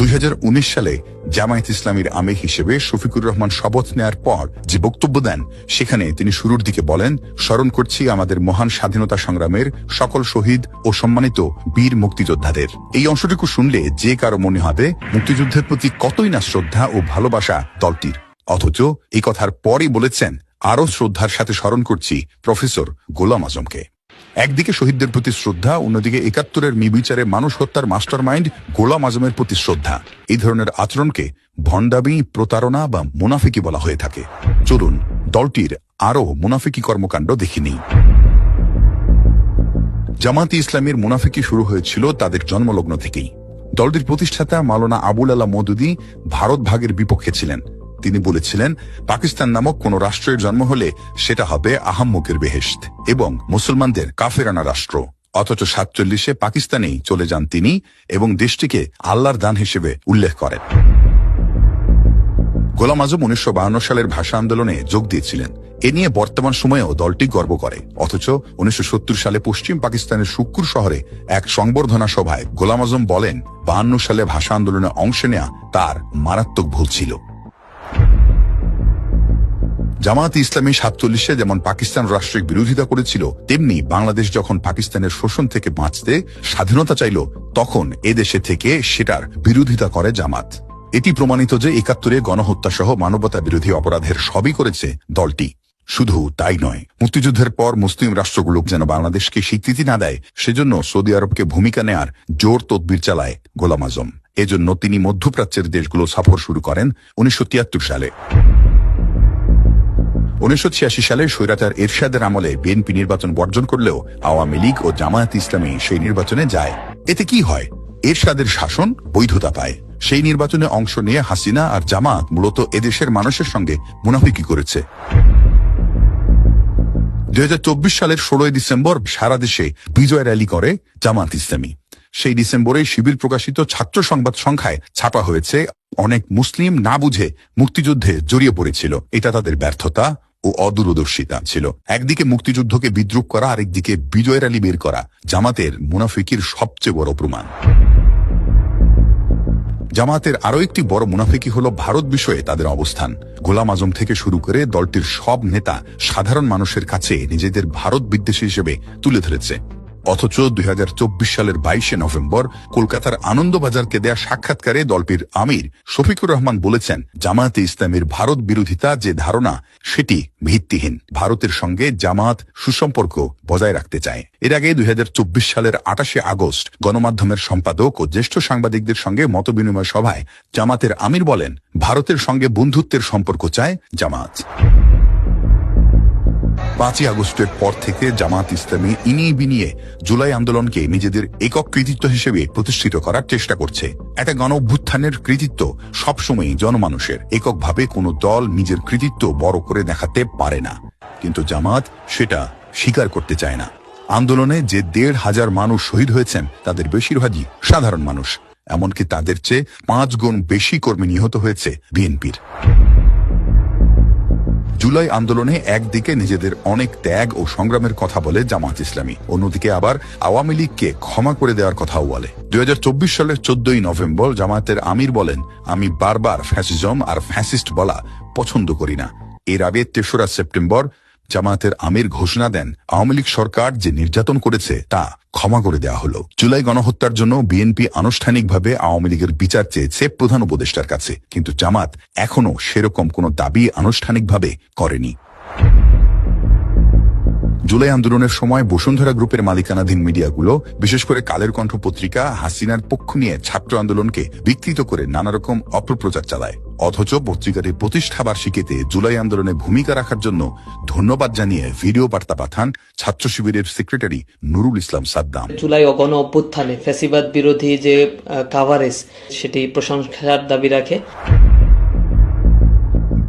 2019 সালে জামায়াত ইসলামীর আমির হিসেবে শফিকুর রহমান শপথ নেয়ার পর যে বক্তব্য দেন, সেখানে তিনি শুরুর দিকে বলেন, স্মরণ করছি আমাদের মহান স্বাধীনতা সংগ্রামের সকল শহীদ ও সম্মানিত বীর মুক্তিযোদ্ধাদের। এই অংশটুকু শুনলে যে কারো মনে হবে মুক্তিযুদ্ধের প্রতি কতই না শ্রদ্ধা ও ভালোবাসা দলটির। অথচ এই কথার পরই বলেছেন, আরো শ্রদ্ধার সাথে স্মরণ করছি প্রফেসর গোলাম আজমকে। একদিকে শহীদদের প্রতি শ্রদ্ধা, অন্যদিকে ৭১-এর নির্বিচারে মানুষ হত্যার মাস্টার মাইন্ড গোলাম আজমের প্রতি শ্রদ্ধা। এই ধরনের আচরণকে ভণ্ডামি, প্রতারণা বা মুনাফিকি বলা হয়ে থাকে। চলুন দলটির আরো মুনাফিকি কর্মকাণ্ড দেখে নিই। জামায়াতে ইসলামীর মুনাফিকি শুরু হয়েছিল তাদের জন্মলগ্ন থেকেই। দলটির প্রতিষ্ঠাতা মাওলানা আবুল আলা মওদুদী ভারত ভাগের বিপক্ষে ছিলেন। তিনি বলেছিলেন, পাকিস্তান নামক কোন রাষ্ট্রের জন্ম হলে সেটা হবে আহাম্মকের বেহেশত এবং মুসলমানদের কাফেরানা রাষ্ট্র। অথচ 47-এ পাকিস্তানেই চলে যান তিনি এবং দেশটিকে আল্লাহর দান হিসেবে উল্লেখ করেন। গোলাম আজম 1952 সালের ভাষা আন্দোলনে যোগ দিয়েছিলেন। এ নিয়ে বর্তমান সময়েও দলটি গর্ব করে। অথচ 1970 সালে পশ্চিম পাকিস্তানের শুক্কুর শহরে এক সংবর্ধনা সভায় গোলাম আজম বলেন, 52 সালে ভাষা আন্দোলনে অংশ নেয়া তার মারাত্মক ভুল ছিল। জামায়াতে ইসলামী 47-এ যেমন পাকিস্তান রাষ্ট্রের বিরোধিতা করেছিল, তেমনি বাংলাদেশ যখন পাকিস্তানের শোষণ থেকে বাঁচতে স্বাধীনতা চাইল, তখন এদেশে থেকে সেটার বিরোধিতা করে জামাত। এটি প্রমাণিত যে ৭১-এ গণহত্যা সহ মানবতা বিরোধী অপরাধের সবই করেছে দলটি। শুধু তাই নয়, মুক্তিযুদ্ধের পর মুসলিম রাষ্ট্রগুলো যেন বাংলাদেশকে স্বীকৃতি না দেয়, সেজন্য সৌদি আরবকে ভূমিকা নেয়ার জোর তদবির চালায় গোলাম আজম। এজন্য তিনি মধ্যপ্রাচ্যের দেশগুলো সফর শুরু করেন 1973 সালে। 1986 সালে স্বৈরাচার এরশাদের আমলে বিএনপি নির্বাচন বর্জন করলেও আওয়ামী লীগ ও জামায়াত ইসলামী সেই নির্বাচনে যায়। এতে কি হয়? এরশাদের শাসন বৈধতা পায়। সেই নির্বাচনে অংশ নিয়ে হাসিনা আর জামাত মূলত এদেশের মানুষের সঙ্গে মুনাফিকি করেছে। 2024 সালের 16 ডিসেম্বর সারা দেশে বিজয় র্যালি করে জামাত ইসলামী। সেই ডিসেম্বরে শিবির প্রকাশিত ছাত্র সংবাদ সংখ্যায় ছাপা হয়েছে, অনেক মুসলিম না বুঝে মুক্তিযুদ্ধে জড়িয়ে পড়েছিল। এটা তাদের ব্যর্থতা ও অদূরদর্শিতা ছিল। একদিকে মুক্তিযুদ্ধকে বিদ্রুপ করা, আরেকদিকে বিজয় র্যালি বের করা জামাতের মুনাফিকির সবচেয়ে বড় প্রমাণ। জামাতের আরো একটি বড় মুনাফিকি হলো ভারত বিষয়ে তাদের অবস্থান। গোলাম আজম থেকে শুরু করে দলটির সব নেতা সাধারণ মানুষের কাছে নিজেদের ভারত বিদ্বেষী হিসেবে তুলে ধরেছে। অথচ 2024 সালের 22 নভেম্বর কলকাতার আনন্দবাজারকে দেয়া সাক্ষাৎকারে দলটির আমির শফিকুর রহমান বলেছেন, জামায়াতে ইসলামীর ভারত বিরোধিতা যে ধারণা, সেটি ভিত্তিহীন। ভারতের সঙ্গে জামাত সুসম্পর্ক বজায় রাখতে চায়। এর আগে 2024 সালের 28 আগস্ট গণমাধ্যমের সম্পাদক ও জ্যেষ্ঠ সাংবাদিকদের সঙ্গে মতবিনিময় সভায় জামাতের আমির বলেন, ভারতের সঙ্গে বন্ধুত্বের সম্পর্ক চায় জামাত। 5 আগস্টের পর থেকে জামাত ইসলামী ইনিয়ে বিনিয়ে জুলাই আন্দোলনকে নিজেদের একক কৃতিত্ব হিসেবে প্রতিষ্ঠিত করার চেষ্টা করছে। একটা গণ অভ্যুত্থানের কৃতিত্ব সবসময়ই জনমানুষের। এককভাবে কোনো দল নিজের কৃতিত্ব বড় করে দেখাতে পারে না, কিন্তু জামাত সেটা স্বীকার করতে চায় না। আন্দোলনে যে 1,500 মানুষ শহীদ হয়েছেন, তাদের বেশিরভাগই সাধারণ মানুষ। এমনকি তাদের চেয়ে 5 গুণ বেশি কর্মী নিহত হয়েছে বিএনপির। জুলাই আন্দোলনে একদিকে নিজেদের অনেক ত্যাগ ও সংগ্রামের কথা বলে জামাত ইসলামী, অন্যদিকে আবার আওয়ামী লীগকে ক্ষমা করে দেওয়ার কথাও বলে। 2024 সালের 14 নভেম্বর জামায়াতের আমির বলেন, আমি বারবার ফ্যাসিজম আর ফ্যাসিস্ট বলা পছন্দ করি না। এর আগে 3রা সেপ্টেম্বর জামায়াতের আমির ঘোষণা দেন, আওয়ামী লীগ সরকার যে নির্যাতন করেছে তা ক্ষমা করে দেওয়া হলো। জুলাই গণহত্যার জন্য বিএনপি আনুষ্ঠানিকভাবে আওয়ামী লীগের বিচার চেয়েছে প্রধান উপদেষ্টার কাছে, কিন্তু জামাত এখনো সেরকম কোনো দাবি আনুষ্ঠানিকভাবে করেনি। জুলাই আন্দোলনের সময় বসুন্ধরা গ্রুপের মালিকানাধীন মিডিয়াগুলো, বিশেষ করে কালের কণ্ঠ পত্রিকা, হাসিনার পক্ষ নিয়ে ছাত্র আন্দোলনকে বিকৃত করে নানা রকম অপপ্রচার চালায়। অথচ পত্রিকাটির প্রতিষ্ঠা বার্ষিকীতে জুলাই আন্দোলনে ভূমিকা রাখার জন্য ধন্যবাদ জানিয়ে ভিডিও বার্তা পাঠান ছাত্র শিবিরের সেক্রেটারি নুরুল ইসলাম সাদ্দাম। জুলাই গণ অভ্যুত্থানে ফ্যাসিবাদ বিরোধী যে কাভারেজ, সেটি প্রশংসার দাবি রাখে।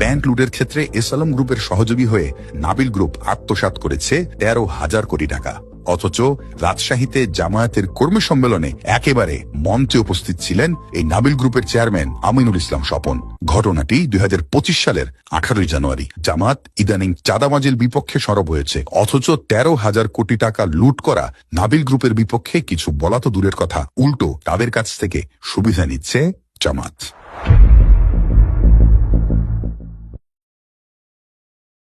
ব্যাংক লুটের ক্ষেত্রে এসআলম গ্রুপের সহযোগী হয়ে নাবিল গ্রুপ আত্মসাৎ করেছে 13,000 কোটি টাকা। অথচ রাজশাহীতে জামায়াতের কর্মী সম্মেলনে একেবারে মঞ্চে উপস্থিত ছিলেন এই নাবিল গ্রুপের চেয়ারম্যান আমিনুল ইসলাম স্বপন। ঘটনাটি 2025 সালের 18 জানুয়ারি। জামাত ইদানিং চাঁদাবাজির বিপক্ষে সরব হয়েছে, অথচ 13,000 কোটি টাকা লুট করা নাবিল গ্রুপের বিপক্ষে কিছু বলা তো দূরের কথা, উল্টো তাদের কাছ থেকে সুবিধা নিচ্ছে জামাত।